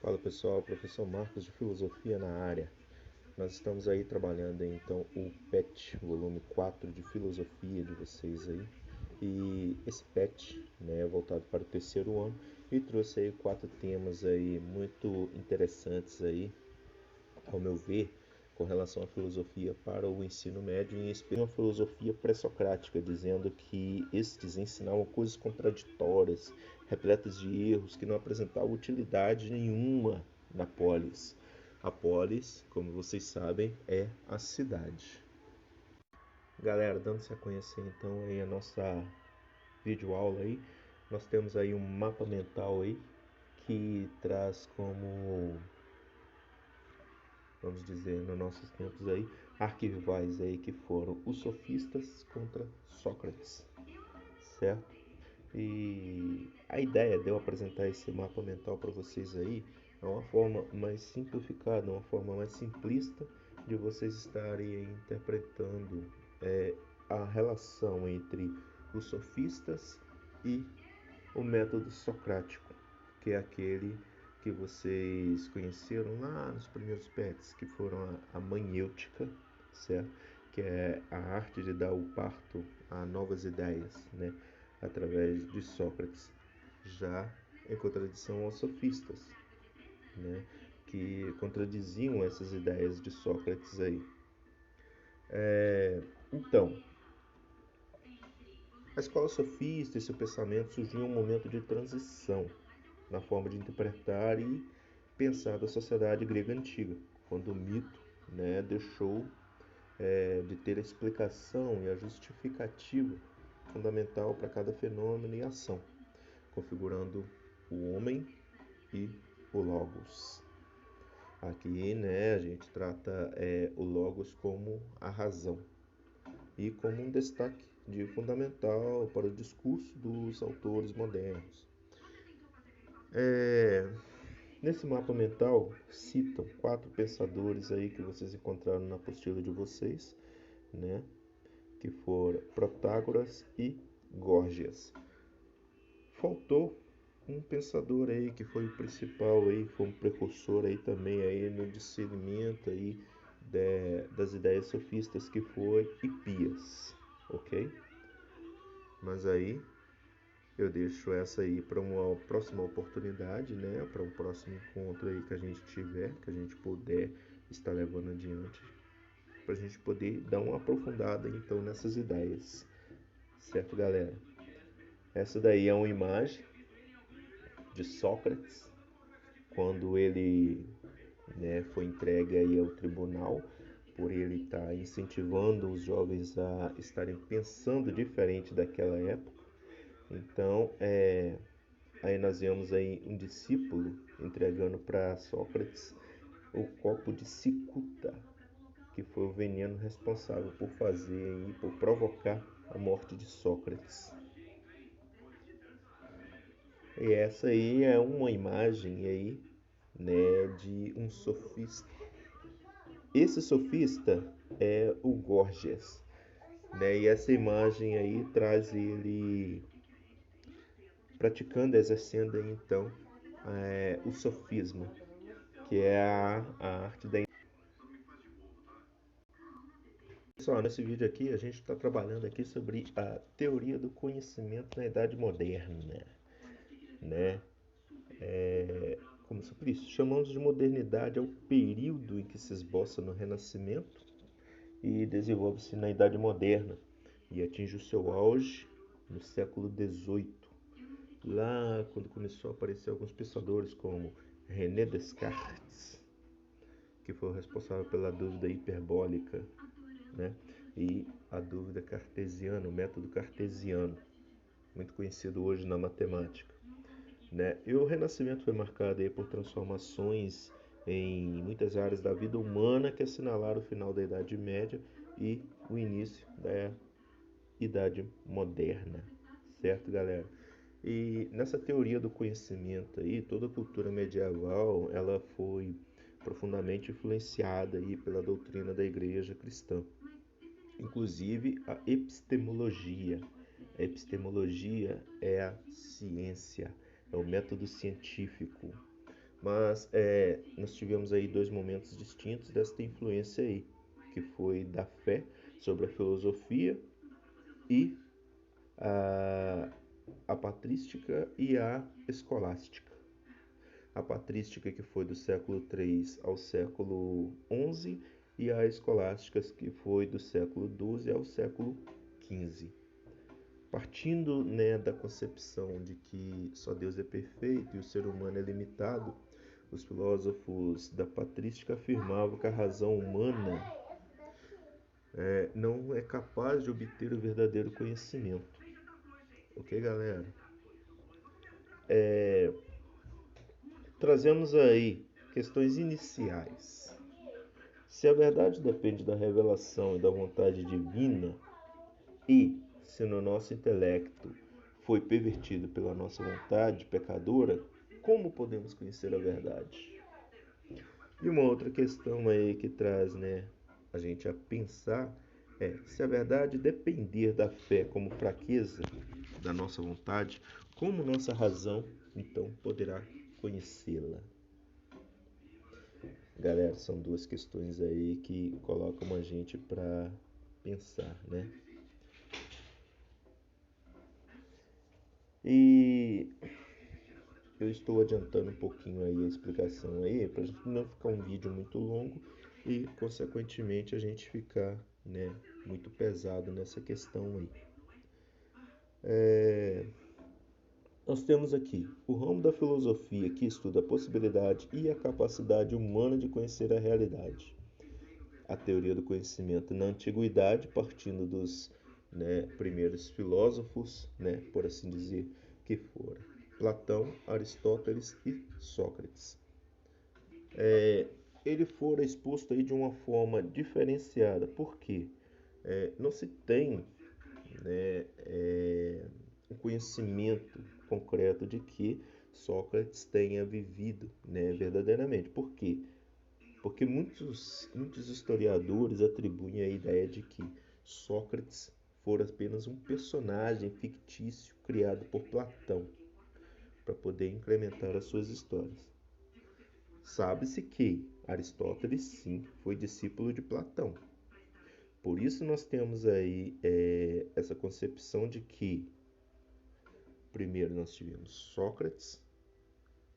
Fala pessoal, professor Marcos de Filosofia na área. Nós estamos aí trabalhando então o PET, volume 4 de Filosofia de vocês aí. E esse PET, né, é voltado para o terceiro ano e trouxe aí 4 temas aí muito interessantes aí, ao meu ver, com relação à filosofia para o ensino médio, em especial uma filosofia pré-socrática, dizendo que estes ensinavam coisas contraditórias, repletas de erros, que não apresentavam utilidade nenhuma na polis. A polis, como vocês sabem, é a cidade. Galera, dando sequência então aí a nossa videoaula aí, nós temos aí um mapa mental aí que traz como, vamos dizer, nos nossos tempos aí, arquirrivais aí que foram os sofistas contra Sócrates, certo? E a ideia de eu apresentar esse mapa mental para vocês aí é uma forma mais simplificada, uma forma mais simplista de vocês estarem aí interpretando a relação entre os sofistas e o método socrático, que é aquele que vocês conheceram lá nos primeiros pets, que foram a maiêutica, certo? Que é a arte de dar o parto a novas ideias, né? Através de Sócrates, já em contradição aos sofistas, né? Que contradiziam essas ideias de Sócrates aí. Então, a escola sofista e seu pensamento surgiu em um momento de transição na forma de interpretar e pensar da sociedade grega antiga, quando o mito, né, deixou de ter a explicação e a justificativa fundamental para cada fenômeno e ação, configurando o homem e o logos. Aqui, né, a gente trata o logos como a razão e como um destaque de fundamental para o discurso dos autores modernos. Nesse mapa mental, citam 4 pensadores aí que vocês encontraram na apostila de vocês, né? Que foram Protágoras e Górgias. Faltou um pensador aí que foi o principal aí, foi um precursor aí também aí no discernimento aí das ideias sofistas, que foi Hipias, ok? Mas aí eu deixo essa aí para uma próxima oportunidade, né? Para um próximo encontro aí que a gente tiver, que a gente puder estar levando adiante, para a gente poder dar uma aprofundada então nessas ideias, certo, galera? Essa daí é uma imagem de Sócrates quando ele, né, foi entregue aí ao tribunal por ele estar incentivando os jovens a estarem pensando diferente daquela época. Então, aí nós vemos aí um discípulo entregando para Sócrates o copo de cicuta, que foi o veneno responsável por fazer e por provocar a morte de Sócrates. E essa aí é uma imagem aí, né, de um sofista. Esse sofista é o Górgias, né? E essa imagem aí traz ele praticando, exercendo aí, então o sofisma, que é a arte da. Pessoal, nesse vídeo aqui a gente está trabalhando aqui sobre a teoria do conhecimento na Idade Moderna, né? Como sobre isso, chamamos de modernidade ao período em que se esboça no Renascimento e desenvolve-se na Idade Moderna e atinge o seu auge no século XVIII, lá quando começou a aparecer alguns pensadores como René Descartes, que foi o responsável pela dúvida hiperbólica, né? E a dúvida cartesiana, o método cartesiano, muito conhecido hoje na matemática, né? E o Renascimento foi marcado aí por transformações em muitas áreas da vida humana que assinalaram o final da Idade Média e o início da Idade Moderna, certo, galera? E nessa teoria do conhecimento aí, toda a cultura medieval, ela foi profundamente influenciada aí pela doutrina da Igreja cristã, inclusive a epistemologia. A epistemologia é a ciência, é o método científico, Mas nós tivemos aí dois momentos distintos desta influência aí, que foi da fé sobre a filosofia e a, a patrística e a escolástica. A patrística que foi do século III ao século XI e a escolástica que foi do século XII ao século XV. Partindo, né, da concepção de que só Deus é perfeito e o ser humano é limitado, os filósofos da patrística afirmavam que a razão humana não é capaz de obter o verdadeiro conhecimento. Ok, galera? Trazemos aí questões iniciais. Se a verdade depende da revelação e da vontade divina, e se no nosso intelecto foi pervertido pela nossa vontade pecadora, como podemos conhecer a verdade? E uma outra questão aí que traz, né, a gente a pensar se a verdade depender da fé como fraqueza da nossa vontade, como nossa razão então poderá conhecê-la? Galera, são duas questões aí que colocam a gente para pensar, né? E eu estou adiantando um pouquinho aí a explicação aí, para não ficar um vídeo muito longo e, consequentemente, a gente ficar, né, muito pesado nessa questão aí. Nós temos aqui o ramo da filosofia que estuda a possibilidade e a capacidade humana de conhecer a realidade. A teoria do conhecimento na antiguidade, partindo dos, né, primeiros filósofos, né, por assim dizer, que foram Platão, Aristóteles e Sócrates. Ele fora exposto aí de uma forma diferenciada, porque não se tem, né, um conhecimento concreto de que Sócrates tenha vivido, né, verdadeiramente. Por quê? Porque muitos historiadores atribuem a ideia de que Sócrates fora apenas um personagem fictício criado por Platão para poder incrementar as suas histórias. Sabe-se que Aristóteles sim foi discípulo de Platão. Por isso nós temos aí essa concepção de que primeiro nós tivemos Sócrates,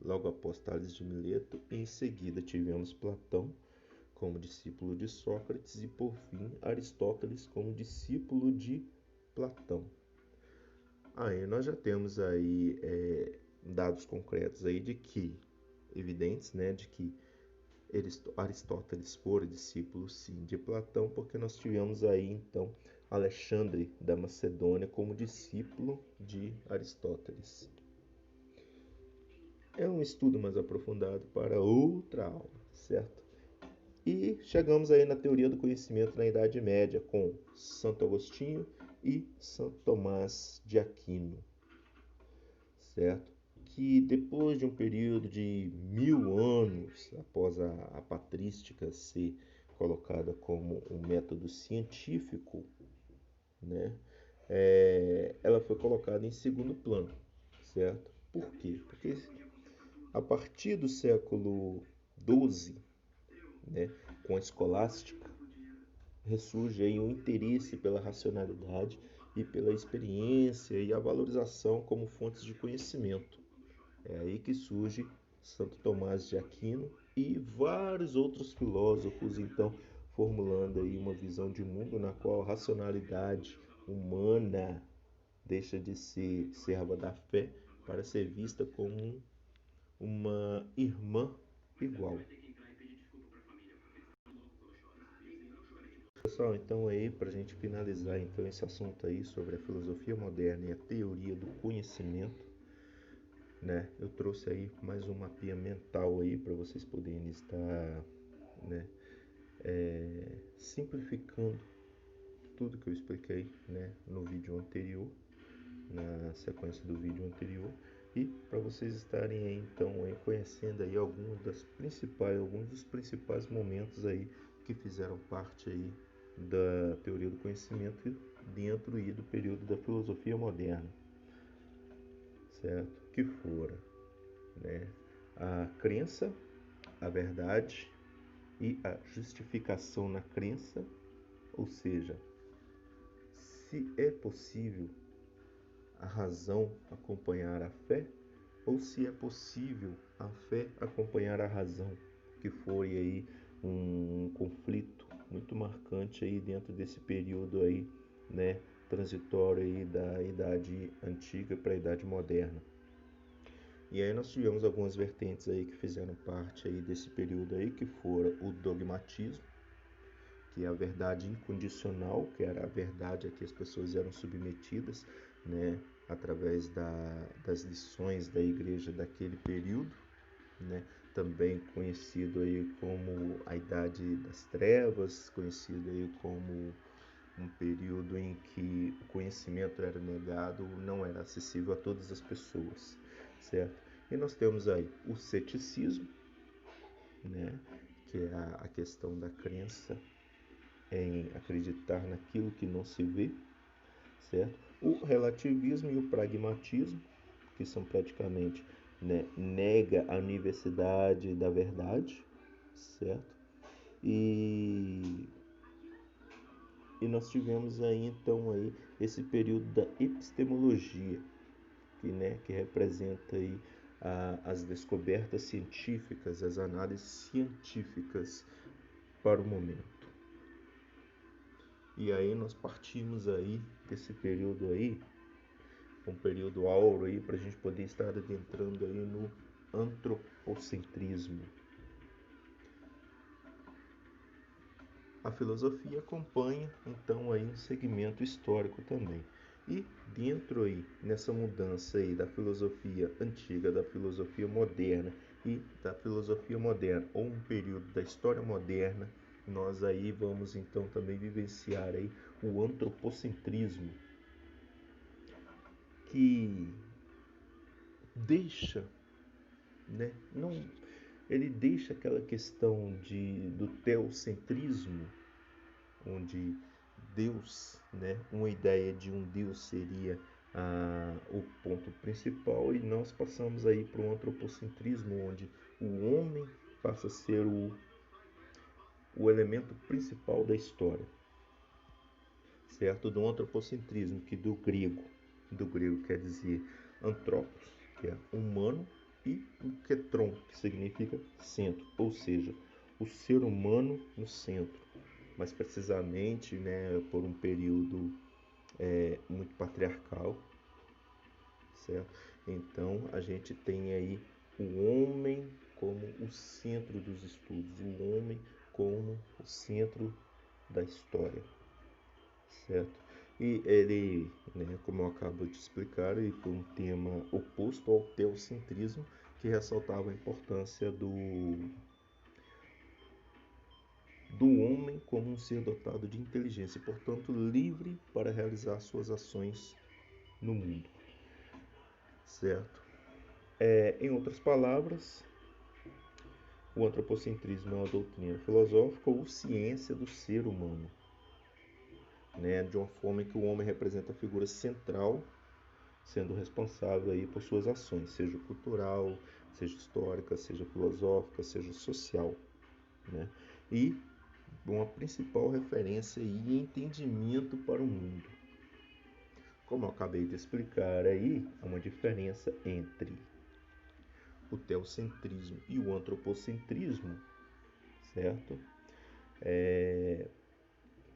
logo após Tales de Mileto, e em seguida tivemos Platão como discípulo de Sócrates e por fim Aristóteles como discípulo de Platão. Aí nós já temos aí dados concretos aí de que evidentes, né, de que Aristóteles fora discípulo sim de Platão, porque nós tivemos aí então Alexandre da Macedônia como discípulo de Aristóteles. É um estudo mais aprofundado para outra aula, certo? E chegamos aí na teoria do conhecimento na Idade Média com Santo Agostinho e Santo Tomás de Aquino, certo? Que depois de um período de 1000 anos após a patrística ser colocada como um método científico, né, ela foi colocada em segundo plano, certo? Por quê? Porque a partir do século XII, né, com a escolástica, ressurge aí um interesse pela racionalidade e pela experiência e a valorização como fontes de conhecimento. É aí que surge Santo Tomás de Aquino e vários outros filósofos, então, formulando aí uma visão de mundo na qual a racionalidade humana deixa de ser serva da fé para ser vista como uma irmã igual. Pessoal, então aí para a gente finalizar então esse assunto aí sobre a filosofia moderna e a teoria do conhecimento, né? Eu trouxe aí mais um mapinha mental aí para vocês poderem estar, né, simplificando tudo que eu expliquei, né, no vídeo anterior, na sequência do vídeo anterior, e para vocês estarem aí então aí conhecendo aí alguns dos principais momentos aí que fizeram parte aí da teoria do conhecimento dentro aí do período da filosofia moderna, certo? Que fora, né, a crença, a verdade e a justificação na crença, ou seja, se é possível a razão acompanhar a fé ou se é possível a fé acompanhar a razão, que foi aí um conflito muito marcante aí dentro desse período aí, né, transitório aí da Idade Antiga para a Idade Moderna. E aí nós tivemos algumas vertentes aí que fizeram parte aí desse período aí, que foram o dogmatismo, que é a verdade incondicional, que era a verdade a que as pessoas eram submetidas, né, através das lições da igreja daquele período, né, também conhecido aí como a Idade das Trevas, conhecido aí como um período em que o conhecimento era negado, não era acessível a todas as pessoas, certo? E nós temos aí o ceticismo, né, que é a questão da crença em acreditar naquilo que não se vê, certo? O relativismo e o pragmatismo, que são praticamente, né, nega a universidade da verdade, certo? E nós tivemos aí então aí esse período da epistemologia, que, né, que representa aí as descobertas científicas, as análises científicas para o momento. E aí nós partimos aí desse período aí, um período áureo aí, para a gente poder estar adentrando aí no antropocentrismo. A filosofia acompanha então aí um segmento histórico também. E dentro aí, nessa mudança aí da filosofia antiga, da filosofia moderna e da filosofia moderna, ou um período da história moderna, nós aí vamos então também vivenciar aí o antropocentrismo, que deixa, né, não, ele deixa aquela questão do teocentrismo, onde Deus, né, uma ideia de um Deus seria o ponto principal, e nós passamos aí para um antropocentrismo, onde o homem passa a ser o elemento principal da história, certo? Do antropocentrismo, que do grego quer dizer antropos, que é humano, e o ketron, que significa centro, ou seja, o ser humano no centro, mais precisamente, né, por um período muito patriarcal, certo? Então a gente tem aí o homem como o centro dos estudos, o homem como o centro da história, certo? E ele, né, como eu acabo de explicar, ele foi um tema oposto ao teocentrismo, que ressaltava a importância do homem como um ser dotado de inteligência e, portanto, livre para realizar suas ações no mundo, certo? Em outras palavras, o antropocentrismo é uma doutrina filosófica ou ciência do ser humano, né? De uma forma em que o homem representa a figura central, sendo responsável aí por suas ações, seja cultural, seja histórica, seja filosófica, seja social, né? E uma principal referência e entendimento para o mundo. Como eu acabei de explicar aí, há uma diferença entre o teocentrismo e o antropocentrismo, certo?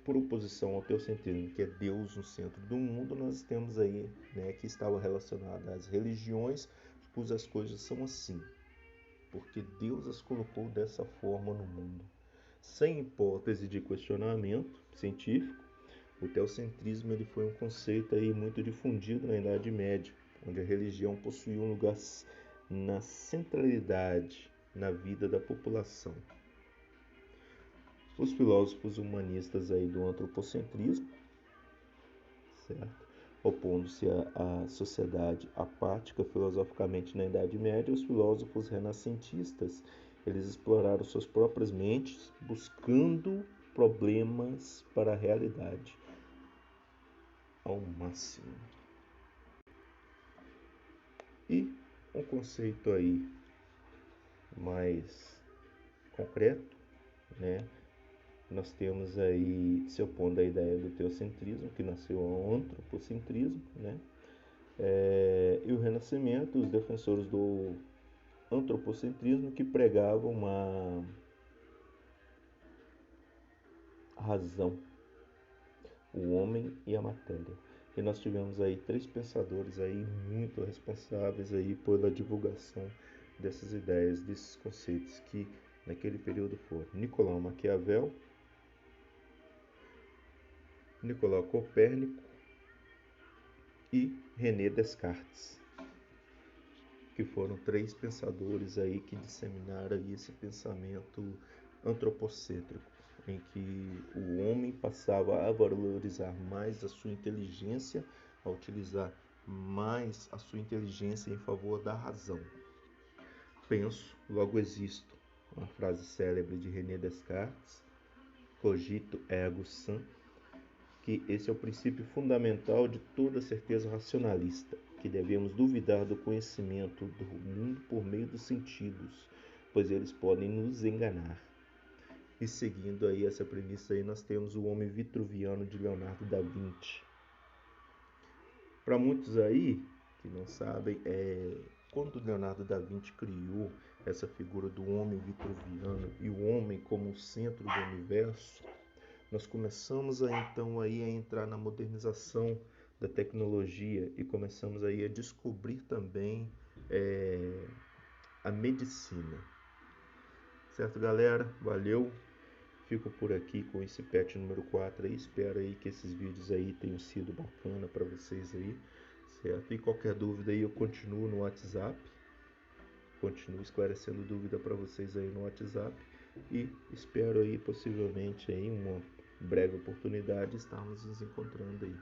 Por oposição ao teocentrismo, que é Deus no centro do mundo, nós temos aí, né, que estava relacionado às religiões, pois as coisas são assim, porque Deus as colocou dessa forma no mundo. Sem hipótese de questionamento científico, o teocentrismo ele foi um conceito aí muito difundido na Idade Média, onde a religião possuía um lugar na centralidade na vida da população. Os filósofos humanistas aí do antropocentrismo, certo? Opondo-se à sociedade apática filosoficamente na Idade Média, os filósofos renascentistas, eles exploraram suas próprias mentes, buscando problemas para a realidade ao máximo. E um conceito aí mais concreto, né? Nós temos aí se opondo à ideia do teocentrismo, que nasceu ao antropocentrismo, né? E o Renascimento, os defensores do antropocentrismo, que pregavam uma razão, o homem e a matéria. E nós tivemos aí três pensadores aí muito responsáveis aí pela divulgação dessas ideias, desses conceitos, que naquele período foram Nicolau Maquiavel, Nicolau Copérnico e René Descartes, que foram três pensadores aí que disseminaram aí esse pensamento antropocêntrico, em que o homem passava a valorizar mais a sua inteligência, a utilizar mais a sua inteligência em favor da razão. Penso, logo existo, uma frase célebre de René Descartes, cogito ergo sum, que esse é o princípio fundamental de toda certeza racionalista, que devemos duvidar do conhecimento do mundo por meio dos sentidos, pois eles podem nos enganar. E seguindo aí essa premissa aí, nós temos o Homem Vitruviano de Leonardo da Vinci. Para muitos aí que não sabem, quando Leonardo da Vinci criou essa figura do homem vitruviano e o homem como o centro do universo, nós começamos então aí a entrar na modernização da tecnologia e começamos aí a descobrir também a medicina. Certo, galera? Valeu! Fico por aqui com esse patch número 4 aí. Espero aí que esses vídeos aí tenham sido bacana para vocês aí, certo? E qualquer dúvida aí eu continuo no WhatsApp. Continuo esclarecendo dúvida para vocês aí no WhatsApp. E espero aí possivelmente aí uma breve oportunidade estarmos nos encontrando aí.